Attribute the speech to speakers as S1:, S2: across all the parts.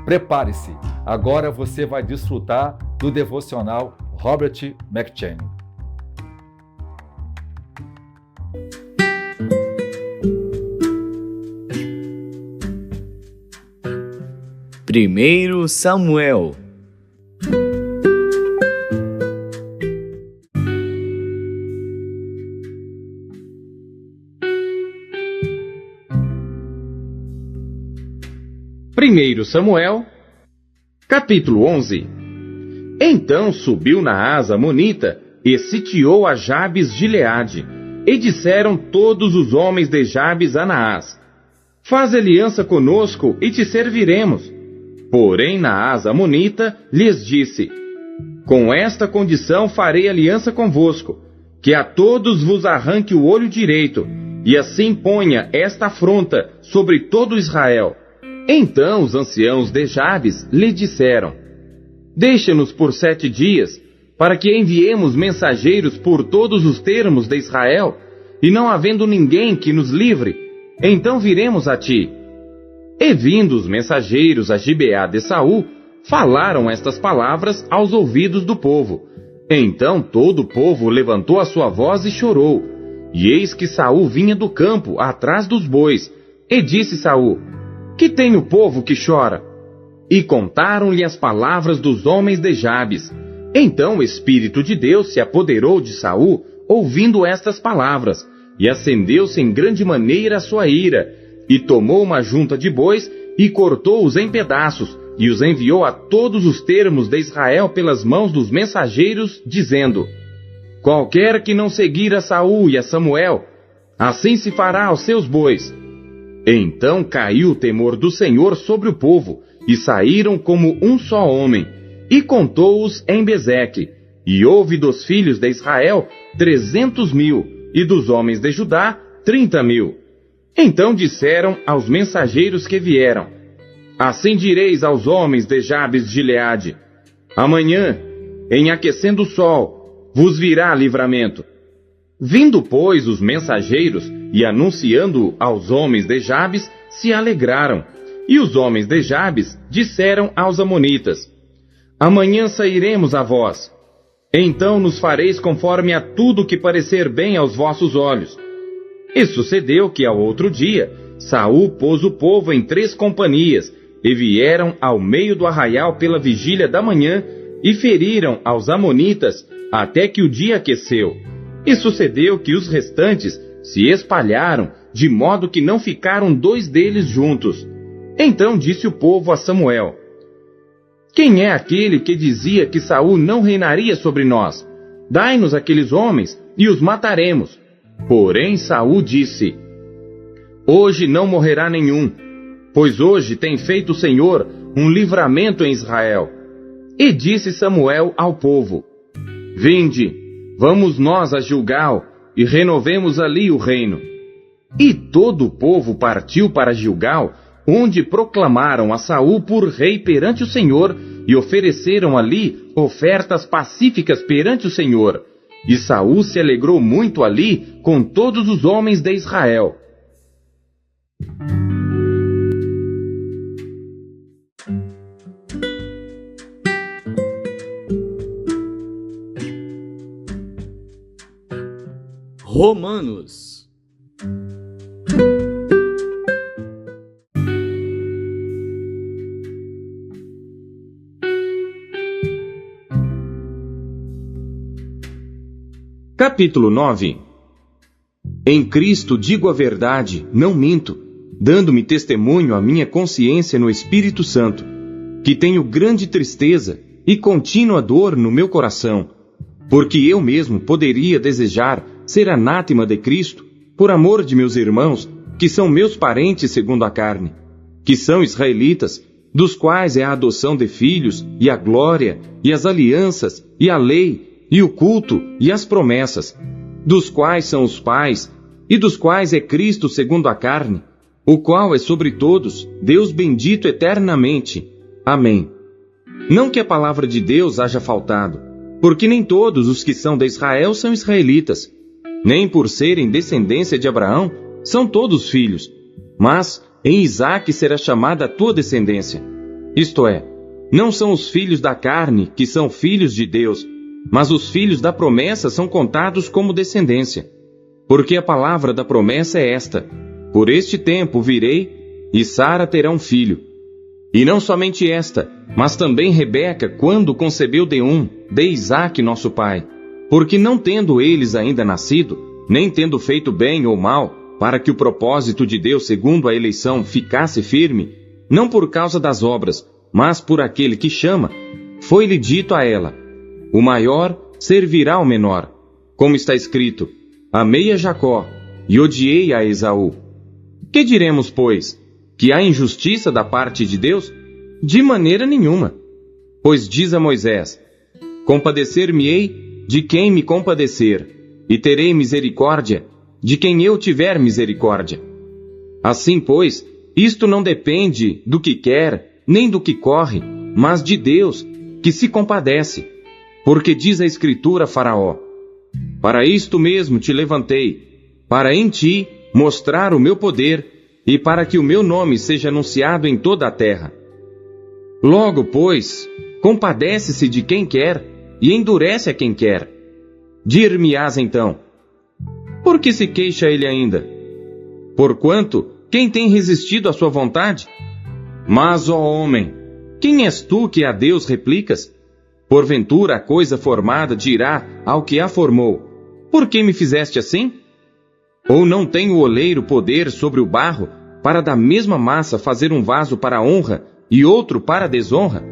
S1: Prepare-se, agora você vai desfrutar do devocional Robert McCheyne.
S2: Primeiro Samuel.
S3: Primeiro Samuel, capítulo 11. Então subiu Naás amonita e sitiou a Jabes Gileade. E disseram todos os homens de Jabes a Naás: Faz aliança conosco e te serviremos. Porém Naás amonita lhes disse: Com esta condição farei aliança convosco, que a todos vos arranque o olho direito, e assim ponha esta afronta sobre todo Israel. Então os anciãos de Jabes lhe disseram: Deixa-nos por 7 dias, para que enviemos mensageiros por todos os termos de Israel, e não havendo ninguém que nos livre, então viremos a ti. E vindo os mensageiros a Gibeá de Saul, falaram estas palavras aos ouvidos do povo. Então todo o povo levantou a sua voz e chorou. E eis que Saul vinha do campo, atrás dos bois. E disse Saul: Que tem o povo que chora? E contaram-lhe as palavras dos homens de Jabes. Então o Espírito de Deus se apoderou de Saul, ouvindo estas palavras, e acendeu-se em grande maneira a sua ira, e tomou uma junta de bois, e cortou-os em pedaços, e os enviou a todos os termos de Israel pelas mãos dos mensageiros, dizendo: Qualquer que não seguir a Saul e a Samuel, assim se fará aos seus bois. Então caiu o temor do Senhor sobre o povo, e saíram como um só homem, e contou-os em Bezeque. E houve dos filhos de Israel 300.000, e dos homens de Judá 30.000. Então disseram aos mensageiros que vieram: Assim direis aos homens de Jabes Gileade: Amanhã, em aquecendo o sol, vos virá livramento. Vindo, pois, os mensageiros, e anunciando aos homens de Jabes, se alegraram. E os homens de Jabes disseram aos amonitas: Amanhã sairemos a vós. Então nos fareis conforme a tudo que parecer bem aos vossos olhos. E sucedeu que ao outro dia, Saul pôs o povo em 3 companhias, e vieram ao meio do arraial pela vigília da manhã, e feriram aos amonitas, até que o dia aqueceu. E sucedeu que os restantes se espalharam, de modo que não ficaram 2 deles juntos. Então disse o povo a Samuel: Quem é aquele que dizia que Saul não reinaria sobre nós? Dai-nos aqueles homens, e os mataremos. Porém Saul disse: Hoje não morrerá nenhum, pois hoje tem feito o Senhor um livramento em Israel. E disse Samuel ao povo: Vinde, vamos nós a Gilgal, e renovemos ali o reino. E todo o povo partiu para Gilgal, onde proclamaram a Saul por rei perante o Senhor, e ofereceram ali ofertas pacíficas perante o Senhor. E Saul se alegrou muito ali com todos os homens de Israel.
S2: Romanos.
S3: Capítulo 9. Em Cristo digo a verdade, não minto, dando-me testemunho a minha consciência no Espírito Santo, que tenho grande tristeza e contínua dor no meu coração, porque eu mesmo poderia desejar ser anátema de Cristo, por amor de meus irmãos, que são meus parentes segundo a carne, que são israelitas, dos quais é a adoção de filhos, e a glória, e as alianças, e a lei, e o culto, e as promessas, dos quais são os pais, e dos quais é Cristo segundo a carne, o qual é sobre todos, Deus bendito eternamente. Amém. Não que a palavra de Deus haja faltado, porque nem todos os que são de Israel são israelitas, nem por serem descendência de Abraão, são todos filhos, mas em Isaque será chamada a tua descendência. Isto é, não são os filhos da carne que são filhos de Deus, mas os filhos da promessa são contados como descendência. Porque a palavra da promessa é esta: por este tempo virei, e Sara terá um filho. E não somente esta, mas também Rebeca, quando concebeu de Isaque nosso pai. Porque não tendo eles ainda nascido, nem tendo feito bem ou mal, para que o propósito de Deus segundo a eleição ficasse firme, não por causa das obras, mas por aquele que chama, foi-lhe dito a ela: o maior servirá ao menor. Como está escrito: amei a Jacó e odiei a Esaú. Que diremos, pois? Que há injustiça da parte de Deus? De maneira nenhuma. Pois diz a Moisés: compadecer-me-ei de quem me compadecer, e terei misericórdia de quem eu tiver misericórdia. Assim, pois, isto não depende do que quer, nem do que corre, mas de Deus, que se compadece. Porque diz a Escritura a Faraó: para isto mesmo te levantei, para em ti mostrar o meu poder, e para que o meu nome seja anunciado em toda a terra. Logo, pois, compadece-se de quem quer, e endurece a quem quer. Dir-me-ás então: por que se queixa ele ainda? Porquanto, quem tem resistido à sua vontade? Mas, ó homem, quem és tu que a Deus replicas? Porventura a coisa formada dirá ao que a formou: por que me fizeste assim? Ou não tem o oleiro poder sobre o barro, para da mesma massa fazer um vaso para a honra e outro para a desonra?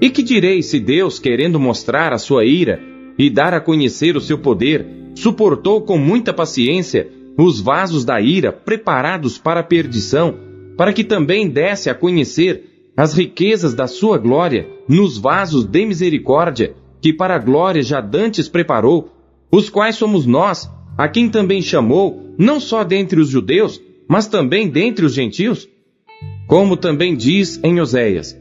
S3: E que direi se Deus, querendo mostrar a sua ira e dar a conhecer o seu poder, suportou com muita paciência os vasos da ira preparados para a perdição, para que também desse a conhecer as riquezas da sua glória nos vasos de misericórdia, que para a glória já dantes preparou, os quais somos nós, a quem também chamou, não só dentre os judeus, mas também dentre os gentios? Como também diz em Oséias: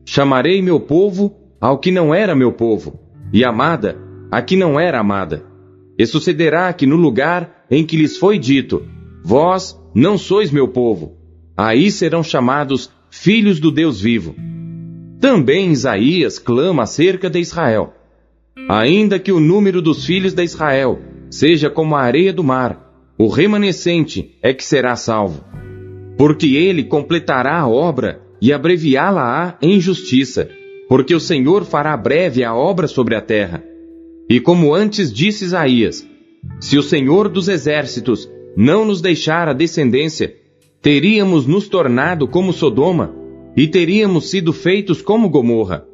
S3: chamarei meu povo ao que não era meu povo, e amada a que não era amada. E sucederá que no lugar em que lhes foi dito: vós não sois meu povo, aí serão chamados filhos do Deus vivo. Também Isaías clama acerca de Israel: ainda que o número dos filhos de Israel seja como a areia do mar, o remanescente é que será salvo. Porque ele completará a obra e abreviá-la-á em justiça, porque o Senhor fará breve a obra sobre a terra. E como antes disse Isaías: se o Senhor dos exércitos não nos deixar a descendência, teríamos nos tornado como Sodoma, e teríamos sido feitos como Gomorra.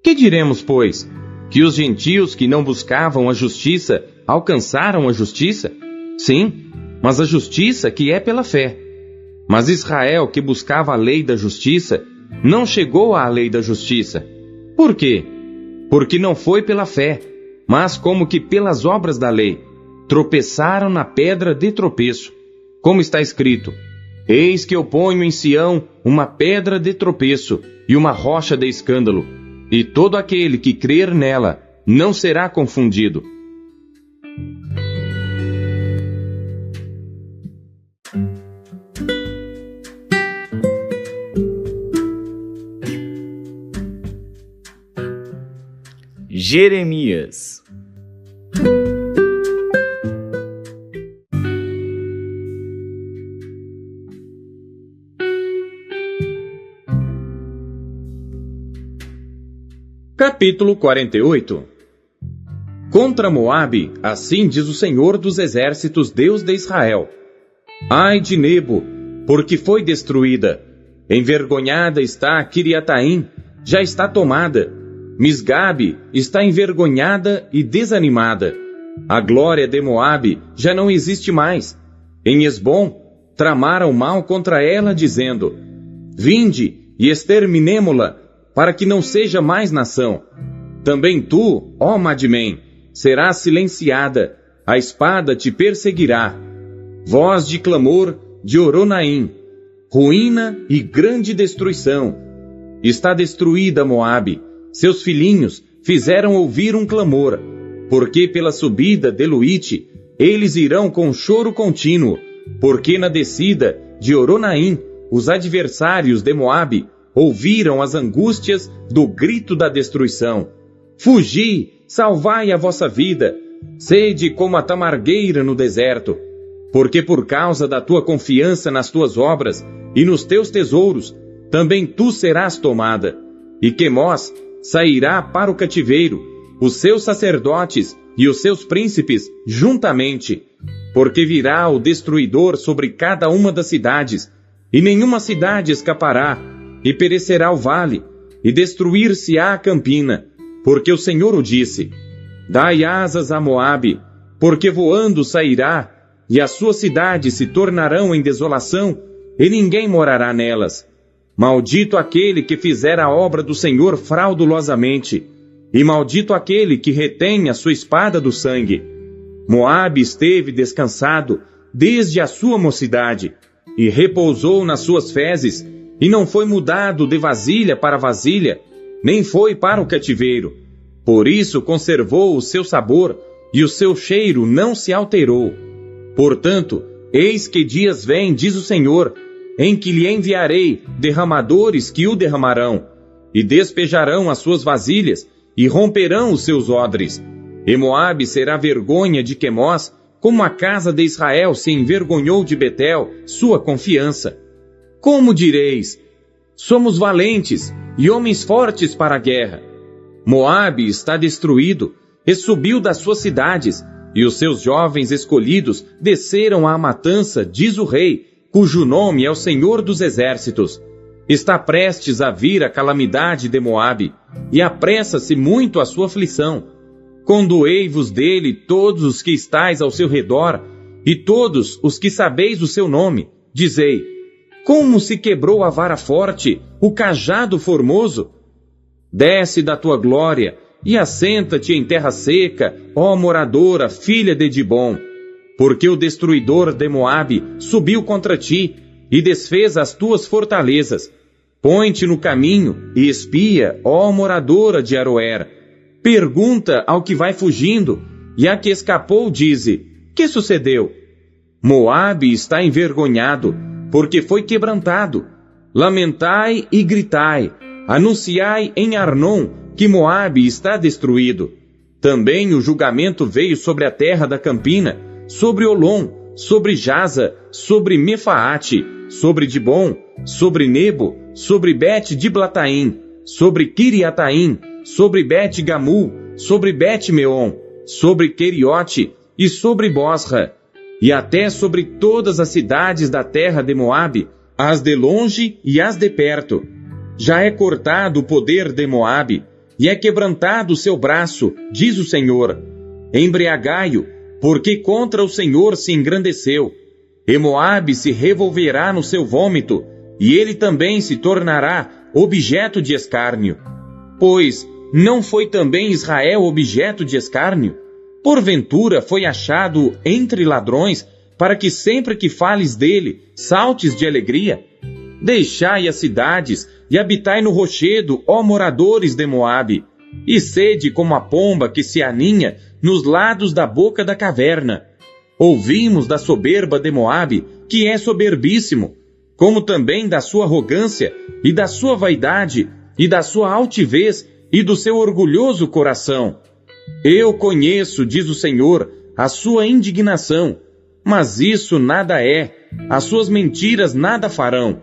S3: Que diremos, pois? Que os gentios que não buscavam a justiça alcançaram a justiça? Sim, mas a justiça que é pela fé. Mas Israel, que buscava a lei da justiça, não chegou à lei da justiça. Por quê? Porque não foi pela fé, mas como que pelas obras da lei. Tropeçaram na pedra de tropeço. Como está escrito: eis que eu ponho em Sião uma pedra de tropeço e uma rocha de escândalo, e todo aquele que crer nela não será confundido.
S2: Jeremias.
S3: Capítulo 48. Contra Moabe, assim diz o Senhor dos exércitos, Deus de Israel: ai de Nebo, porque foi destruída. Envergonhada está Kiriataim, já está tomada. Misgabe está envergonhada e desanimada. A glória de Moabe já não existe mais. Em Esbom, tramaram mal contra ela, dizendo: vinde e exterminemo-la, para que não seja mais nação. Também tu, ó Madmen, serás silenciada, a espada te perseguirá. Voz de clamor de Oronaim, ruína e grande destruição. Está destruída Moabe, seus filhinhos fizeram ouvir um clamor, porque pela subida de Luite eles irão com choro contínuo, porque na descida de Oronaim os adversários de Moabe ouviram as angústias do grito da destruição. Fugi, salvai a vossa vida, sede como a tamargueira no deserto, porque por causa da tua confiança nas tuas obras e nos teus tesouros, também tu serás tomada. E Quemós sairá para o cativeiro, os seus sacerdotes e os seus príncipes juntamente, porque virá o destruidor sobre cada uma das cidades, e nenhuma cidade escapará, e perecerá o vale, e destruir-se-á a campina, porque o Senhor o disse. Dai asas a Moabe, porque voando sairá, e as suas cidades se tornarão em desolação, e ninguém morará nelas. Maldito aquele que fizer a obra do Senhor fraudulosamente, e maldito aquele que retém a sua espada do sangue. Moabe esteve descansado desde a sua mocidade, e repousou nas suas fezes, e não foi mudado de vasilha para vasilha, nem foi para o cativeiro. Por isso conservou o seu sabor, e o seu cheiro não se alterou. Portanto, eis que dias vêm, diz o Senhor, em que lhe enviarei derramadores que o derramarão, e despejarão as suas vasilhas, e romperão os seus odres. E Moabe será vergonha de Quemós, como a casa de Israel se envergonhou de Betel, sua confiança. Como direis? Somos valentes e homens fortes para a guerra. Moabe está destruído, e subiu das suas cidades, e os seus jovens escolhidos desceram à matança, diz o rei, cujo nome é o Senhor dos Exércitos. Está prestes a vir a calamidade de Moabe, e apressa-se muito a sua aflição. Condoei-vos dele todos os que estáis ao seu redor, e todos os que sabeis o seu nome, dizei, como se quebrou a vara forte, o cajado formoso? Desce da tua glória, e assenta-te em terra seca, ó moradora, filha de Dibom, porque o destruidor de Moabe subiu contra ti, e desfez as tuas fortalezas. Põe-te no caminho, e espia, ó moradora de Aroer. Pergunta ao que vai fugindo, e a que escapou dize, que sucedeu? Moabe está envergonhado, porque foi quebrantado. Lamentai e gritai, anunciai em Arnon que Moabe está destruído. Também o julgamento veio sobre a terra da campina, sobre Olom, sobre Jaza, sobre Mefaate, sobre Dibom, sobre Nebo, sobre Bet-Diblataim, sobre Kiriataim, sobre Bet-Gamul, sobre Bet-Meon, sobre Queriote e sobre Bosra, e até sobre todas as cidades da terra de Moabe, as de longe e as de perto. Já é cortado o poder de Moabe, e é quebrantado o seu braço, diz o Senhor. Embriagai-o, porque contra o Senhor se engrandeceu. E Moabe se revolverá no seu vômito, e ele também se tornará objeto de escárnio. Pois não foi também Israel objeto de escárnio? Porventura foi achado entre ladrões, para que sempre que fales dele, saltes de alegria? Deixai as cidades, e habitai no rochedo, ó moradores de Moabe, e sede como a pomba que se aninha nos lados da boca da caverna. Ouvimos da soberba de Moabe, que é soberbíssimo, como também da sua arrogância, e da sua vaidade, e da sua altivez, e do seu orgulhoso coração. Eu conheço, diz o Senhor, a sua indignação, mas isso nada é, as suas mentiras nada farão.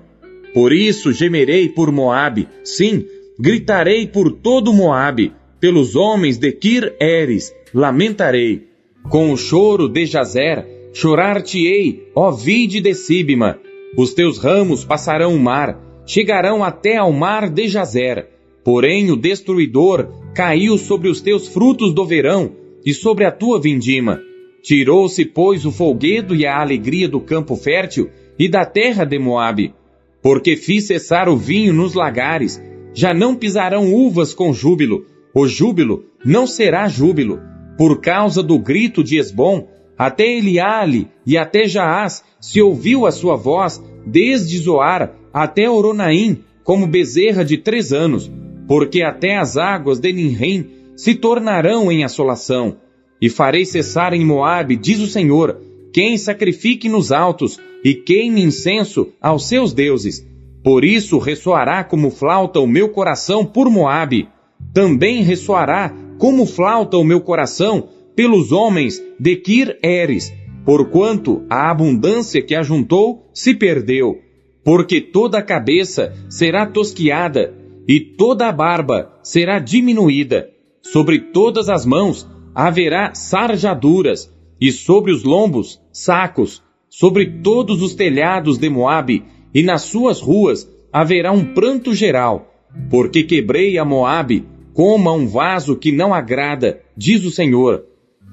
S3: Por isso gemerei por Moabe, sim, gritarei por todo Moabe, pelos homens de Kir-Eres, lamentarei. Com o choro de Jazer, chorar-te-ei, ó vide de Sibma. Os teus ramos passarão o mar, chegarão até ao mar de Jazer. Porém o destruidor caiu sobre os teus frutos do verão e sobre a tua vindima. Tirou-se, pois, o folguedo e a alegria do campo fértil e da terra de Moabe. Porque fiz cessar o vinho nos lagares, já não pisarão uvas com júbilo, o júbilo não será júbilo. Por causa do grito de Esbom, até Eliale e até Jaás se ouviu a sua voz, desde Zoar até Oronaim, como bezerra de 3 anos, porque até as águas de Ninrim se tornarão em assolação. E farei cessar em Moabe, diz o Senhor, quem sacrifique nos altos e queime incenso aos seus deuses. Por isso ressoará como flauta o meu coração por Moabe. Também ressoará como flauta o meu coração pelos homens de Kir-Eres, porquanto a abundância que ajuntou se perdeu. Porque toda a cabeça será tosquiada, e toda a barba será diminuída. Sobre todas as mãos haverá sarjaduras, e sobre os lombos sacos. Sobre todos os telhados de Moabe, e nas suas ruas haverá um pranto geral. Porque quebrei a Moabe como a um vaso que não agrada, diz o Senhor.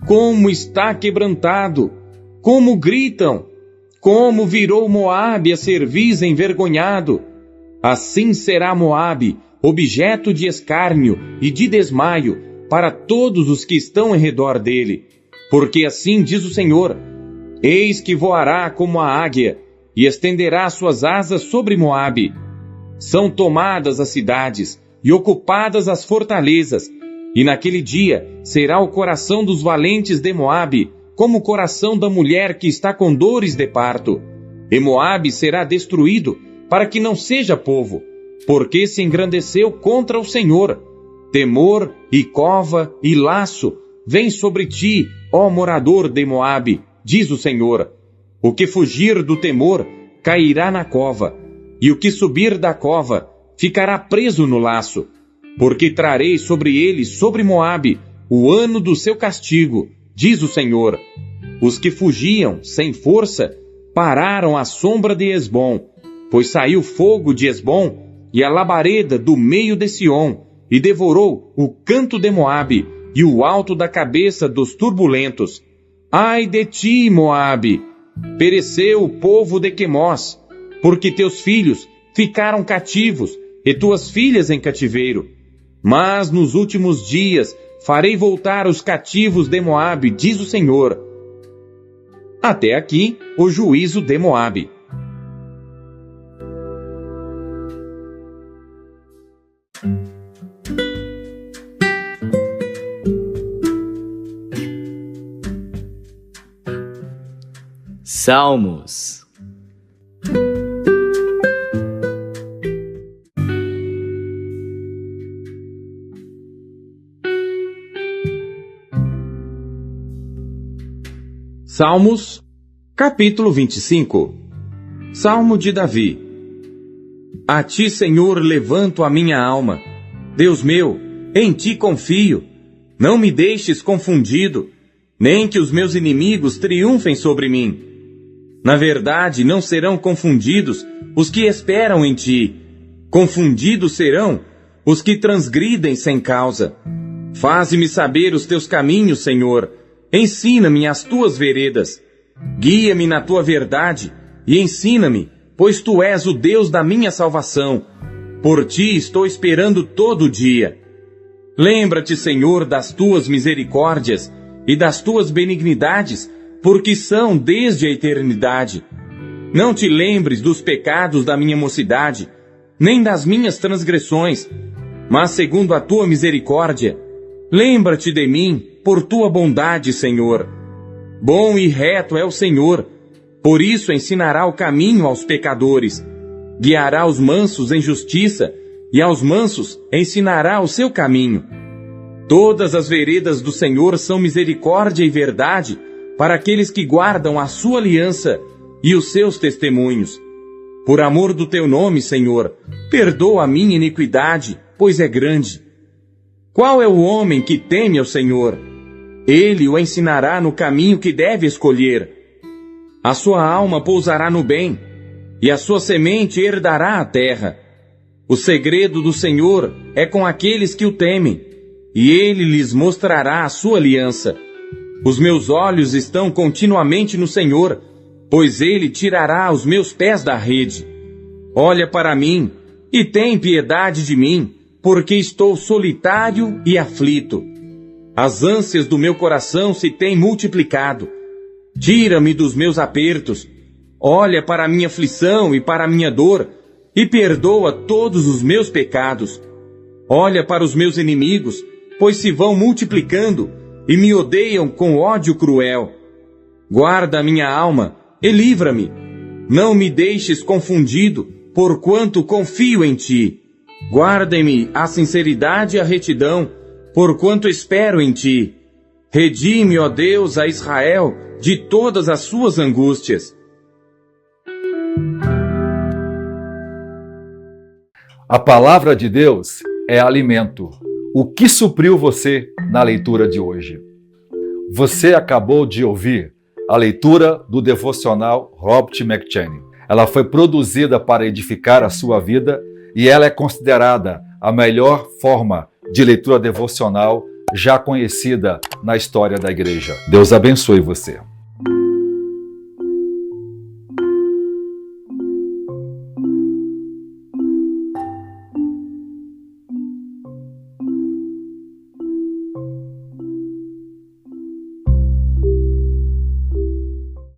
S3: Como está quebrantado! Como gritam! Como virou Moabe a cerviz envergonhado! Assim será Moabe, objeto de escárnio e de desmaio para todos os que estão em redor dele. Porque assim diz o Senhor: eis que voará como a águia, e estenderá suas asas sobre Moabe. São tomadas as cidades, e ocupadas as fortalezas, e naquele dia será o coração dos valentes de Moabe, como o coração da mulher que está com dores de parto. E Moabe será destruído, para que não seja povo, porque se engrandeceu contra o Senhor. Temor e cova e laço vem sobre ti, ó morador de Moabe, diz o Senhor. O que fugir do temor cairá na cova, e o que subir da cova ficará preso no laço. Porque trarei sobre ele, sobre Moabe, o ano do seu castigo, diz o Senhor. Os que fugiam sem força pararam à sombra de Esbom, pois saiu fogo de Esbom e a labareda do meio de Sion, e devorou o canto de Moabe e o alto da cabeça dos turbulentos. Ai de ti, Moabe! Pereceu o povo de Quemós, porque teus filhos ficaram cativos e tuas filhas em cativeiro. Mas nos últimos dias farei voltar os cativos de Moabe, diz o Senhor. Até aqui o juízo de Moabe.
S2: Salmos.
S3: Salmos, capítulo 25. Salmo de Davi. A ti, Senhor, levanto a minha alma. Deus meu, em ti confio. Não me deixes confundido, nem que os meus inimigos triunfem sobre mim. Na verdade, não serão confundidos os que esperam em ti. Confundidos serão os que transgridem sem causa. Faze-me saber os teus caminhos, Senhor. Ensina-me as tuas veredas. Guia-me na tua verdade e ensina-me, pois tu és o Deus da minha salvação. Por ti estou esperando todo o dia. Lembra-te, Senhor, das tuas misericórdias e das tuas benignidades, porque são desde a eternidade. Não te lembres dos pecados da minha mocidade, nem das minhas transgressões, mas segundo a tua misericórdia, lembra-te de mim por tua bondade, Senhor. Bom e reto é o Senhor, por isso ensinará o caminho aos pecadores. Guiará os mansos em justiça, e aos mansos ensinará o seu caminho. Todas as veredas do Senhor são misericórdia e verdade para aqueles que guardam a sua aliança e os seus testemunhos. Por amor do teu nome, Senhor, perdoa a minha iniquidade, pois é grande. Qual é o homem que teme ao Senhor? Ele o ensinará no caminho que deve escolher. A sua alma pousará no bem, e a sua semente herdará a terra. O segredo do Senhor é com aqueles que o temem, e ele lhes mostrará a sua aliança. Os meus olhos estão continuamente no Senhor, pois ele tirará os meus pés da rede. Olha para mim e tem piedade de mim, porque estou solitário e aflito. As ânsias do meu coração se têm multiplicado. Tira-me dos meus apertos. Olha para a minha aflição e para a minha dor, e perdoa todos os meus pecados. Olha para os meus inimigos, pois se vão multiplicando, e me odeiam com ódio cruel. Guarda a minha alma e livra-me. Não me deixes confundido, porquanto confio em ti. Guarda-me a sinceridade e a retidão, porquanto espero em ti. Redime, ó Deus, a Israel de todas as suas angústias.
S1: A palavra de Deus é alimento. O que supriu você na leitura de hoje? Você acabou de ouvir a leitura do devocional Robert McCheyne. Ela foi produzida para edificar a sua vida e ela é considerada a melhor forma de leitura devocional já conhecida na história da igreja. Deus abençoe você.